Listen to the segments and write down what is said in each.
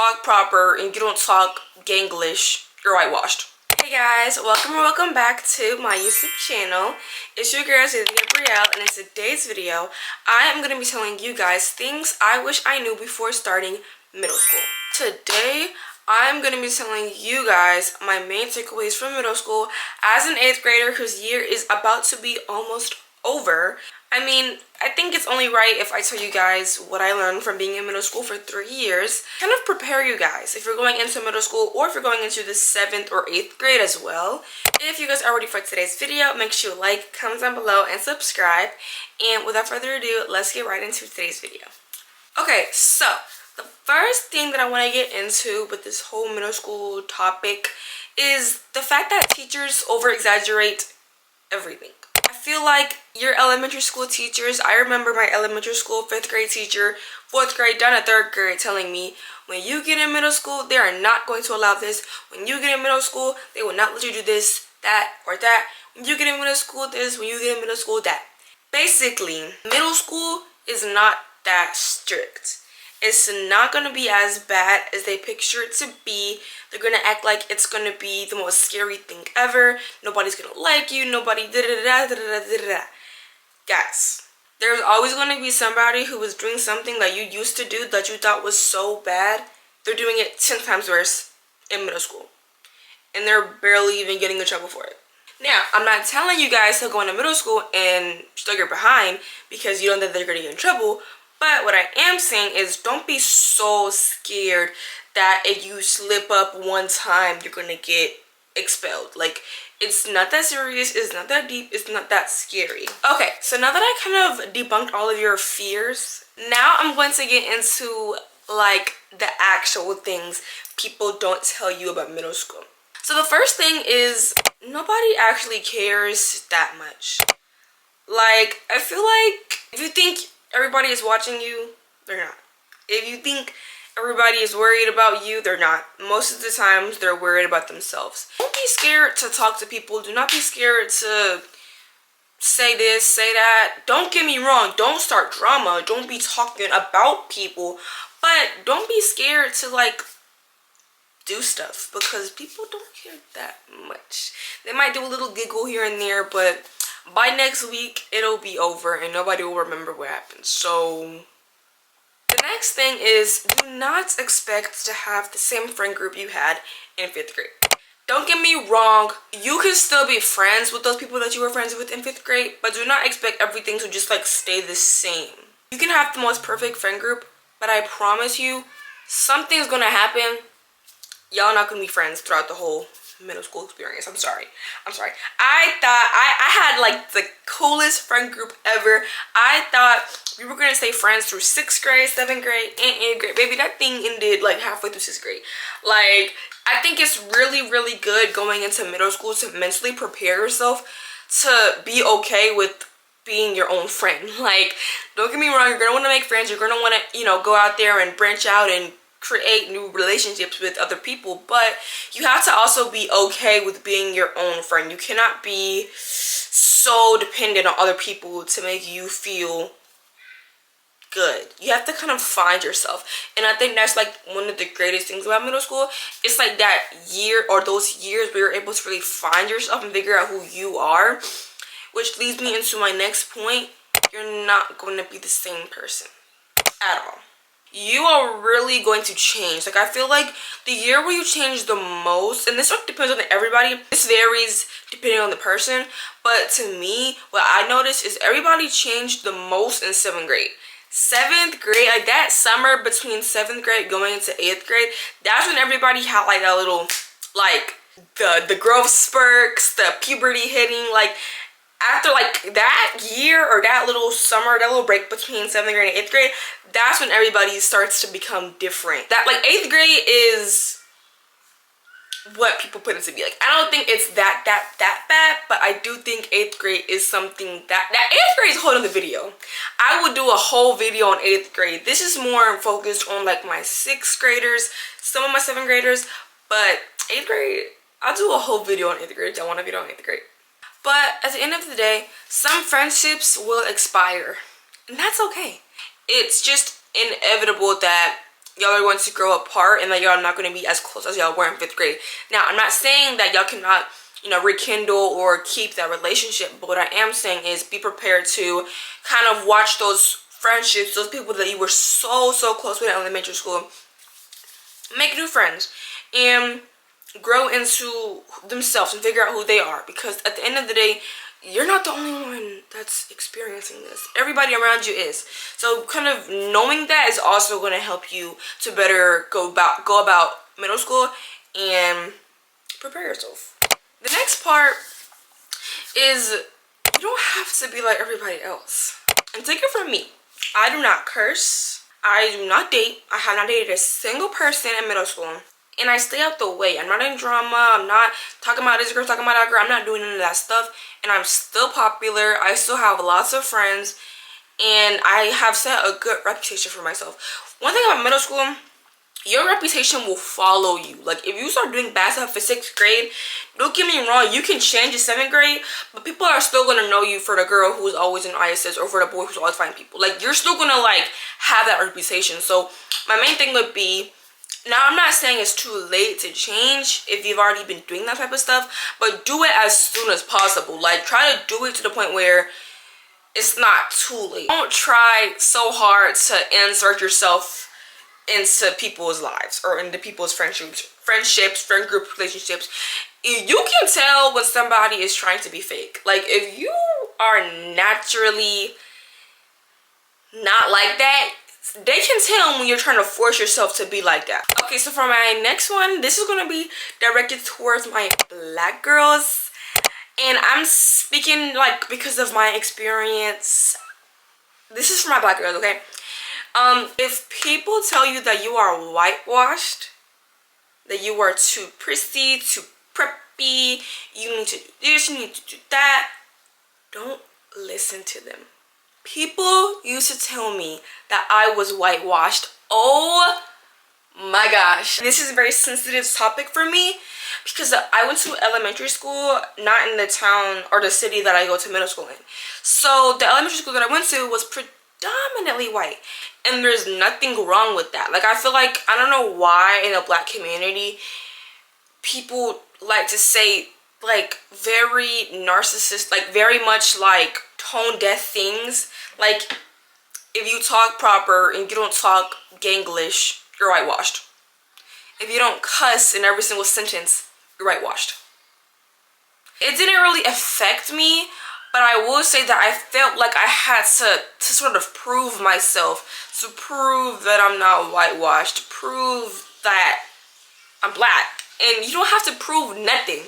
talk proper and you don't talk Ganglish, you're whitewashed. Hey guys, welcome back to my YouTube channel. It's your girl zailey Gabrielle, and in today's video I am going to be telling you guys things I wish I knew before starting middle school. Today I'm going to be telling you guys my main takeaways from middle school as an 8th grader whose year is about to be almost over. I mean, I think it's only right if I tell you guys what I learned from being in middle school for 3 years. Kind of prepare you guys if you're going into middle school or if you're going into the 7th or 8th grade as well. If you guys are ready for today's video, make sure you like, comment down below, and subscribe. And without further ado, let's get right into today's video. Okay, so the first thing that I want to get into with this whole middle school topic is the fact that teachers over-exaggerate everything. I feel like your elementary school teachers, I remember my elementary school 5th grade teacher, 4th grade down to 3rd grade telling me, when you get in middle school, they are not going to allow this. When you get in middle school, they will not let you do this, that, or that. When you get in middle school, this. When you get in middle school, that. Basically, middle school is not that strict. It's not going to be as bad as they picture it to be. They're going to act like it's going to be the most scary thing ever. Nobody's going to like you. Nobody da-da-da-da-da-da-da-da. Guys, there's always going to be somebody who was doing something that you used to do that you thought was so bad. They're doing it 10 times worse in middle school. And they're barely even getting in trouble for it. Now, I'm not telling you guys to go into middle school and stick your behind because you don't think they're going to get in trouble. But what I am saying is don't be so scared that if you slip up one time, you're going to get expelled. Like, it's not that serious. It's not that deep. It's not that scary. Okay, so now that I kind of debunked all of your fears, now I'm going to get into, like, the actual things people don't tell you about middle school. So the first thing is nobody actually cares that much. Like, I feel like if you think everybody is watching you, they're not. If you think everybody is worried about you, they're not. Most of the times, they're worried about themselves. Don't be scared to talk to people. Do not be scared to say this, say that. Don't get me wrong. Don't start drama. Don't be talking about people. But don't be scared to, like, do stuff because people don't care that much. They might do a little giggle here and there, but by next week, it'll be over and nobody will remember what happened. So the next thing is do not expect to have the same friend group you had in 5th grade. Don't get me wrong, you can still be friends with those people that you were friends with in 5th grade, but do not expect everything to just like stay the same. You can have the most perfect friend group, but I promise you, something's gonna happen. Y'all not gonna be friends throughout the whole middle school experience. I'm sorry. I thought I had like the coolest friend group ever. I thought we were gonna stay friends through 6th grade, 7th grade, and 8th grade. Baby, that thing ended like halfway through 6th grade. Like, I think it's really good going into middle school to mentally prepare yourself to be okay with being your own friend. Like, don't get me wrong, you're gonna want to make friends. You're gonna want to, you know, go out there and branch out and create new relationships with other people, but you have to also be okay with being your own friend. You cannot be so dependent on other people to make you feel good. You have to kind of find yourself, and I think that's like one of the greatest things about middle school. It's like that year or those years where you're able to really find yourself and figure out who you are, which leads me into my next point. You're not going to be the same person at all. You are really going to change. Like, I feel like the year where you change the most, and this depends on everybody, this varies depending on the person, but to me, what I noticed is everybody changed the most in 7th grade. 7th grade, like that summer between 7th grade going into 8th grade, that's when everybody had like a little, like, the growth spurts, the puberty hitting, like, after like that year or that little summer, that little break between 7th grade and 8th grade, that's when everybody starts to become different. That like 8th grade is what people put it to be. Like, I don't think it's that bad, but I do think 8th grade is something that 8th grade is a whole other video. I would do a whole video on 8th grade. This is more focused on like my 6th graders, some of my 7th graders, but 8th grade, I'll do a whole video on 8th grade. I want a video on 8th grade. But at the end of the day, some friendships will expire, and that's okay. It's just inevitable that y'all are going to grow apart and that y'all are not going to be as close as y'all were in 5th grade. Now, I'm not saying that y'all cannot, you know, rekindle or keep that relationship, but what I am saying is be prepared to kind of watch those friendships, those people that you were so close with in elementary school, make new friends and grow into themselves and figure out who they are, because at the end of the day, you're not the only one that's experiencing this. Everybody around you is. So kind of knowing that is also going to help you to better go about middle school and prepare yourself. The next part is you don't have to be like everybody else. And take it from me, I do not curse. I do not date. I have not dated a single person in middle school. And I stay out the way. I'm not in drama. I'm not talking about this girl, talking about that girl. I'm not doing none of that stuff. And I'm still popular. I still have lots of friends. And I have set a good reputation for myself. One thing about middle school, your reputation will follow you. Like, if you start doing bad stuff for 6th grade, don't get me wrong, you can change in 7th grade, but people are still going to know you for the girl who's always in ISS or for the boy who's always finding people. Like, you're still going to, like, have that reputation. So, my main thing would be, now, I'm not saying it's too late to change if you've already been doing that type of stuff, but do it as soon as possible. Like, try to do it to the point where it's not too late. Don't try so hard to insert yourself into people's lives or into people's friendships, friend group relationships. You can tell when somebody is trying to be fake. Like, if you are naturally not like that, they can tell when you're trying to force yourself to be like that. Okay, so for my next one, this is going to be directed towards my black girls. And I'm speaking, like, because of my experience. This is for my black girls, okay? If people tell you that you are whitewashed, that you are too prissy, too preppy, you need to do this, you need to do that, don't listen to them. People used to tell me that I was whitewashed. Oh my gosh. This is a very sensitive topic for me because I went to elementary school, not in the town or the city that I go to middle school in. So the elementary school that I went to was predominantly white. And there's nothing wrong with that. Like, I feel like, I don't know why in the black community, people like to say, like, very narcissist, like, very much, like, tone-deaf things. Like, if you talk proper and you don't talk Ganglish, you're whitewashed. If you don't cuss in every single sentence, you're whitewashed. It didn't really affect me, but I will say that I felt like I had to sort of prove myself, to prove that I'm not whitewashed, to prove that I'm black. And you don't have to prove nothing.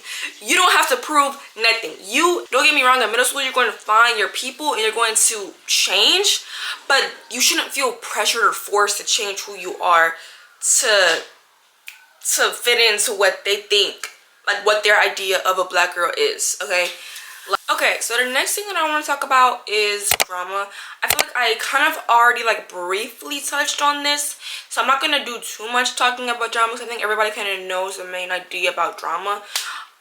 You don't have to prove nothing. You, don't get me wrong, in middle school, you're going to find your people and you're going to change, but you shouldn't feel pressured or forced to change who you are to fit into what they think, like what their idea of a black girl is, okay? Okay, so the next thing that I want to talk about is drama. I feel like I kind of already like briefly touched on this, so I'm not going to do too much talking about drama because I think everybody kind of knows the main idea about drama.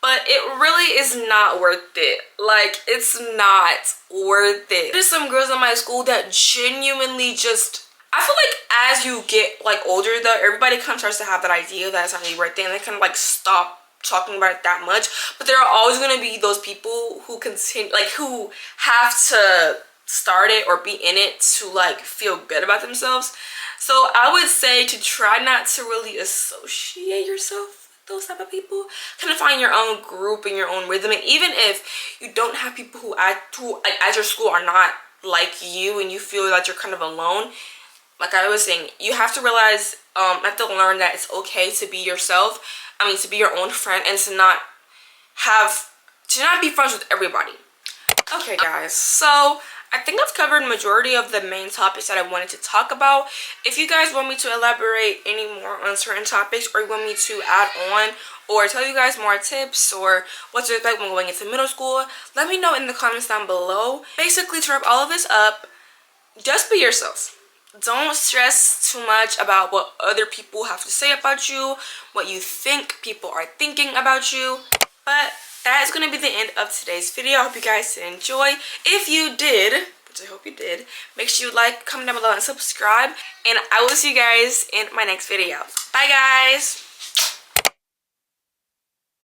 But it really is not worth it. Like, it's not worth it. There's some girls in my school that genuinely just, I feel like as you get like older though, everybody kind of starts to have that idea that it's not really worth it, and they kind of like stop talking about it that much. But there are always going to be those people who continue, like, who have to start it or be in it to like feel good about themselves. So I would say to try not to really associate yourself with those type of people. Kind of find your own group and your own rhythm. And even if you don't have people who like at your school are not like you and you feel that you're kind of alone, like I was saying, you have to realize, you have to learn that it's okay to be yourself. I mean, to be your own friend and to not be friends with everybody. Okay, guys, so I think I've covered majority of the main topics that I wanted to talk about. If you guys want me to elaborate any more on certain topics, or you want me to add on or tell you guys more tips or what to expect when going into middle school, let me know in the comments down below. Basically, to wrap all of this up, just be yourself. Don't stress too much about what other people have to say about you, what you think people are thinking about you. But that is going to be the end of today's video. I hope you guys did enjoy. If you did, which I hope you did. Make sure you like, comment down below, and subscribe. And I will see you guys in my next video. Bye, guys.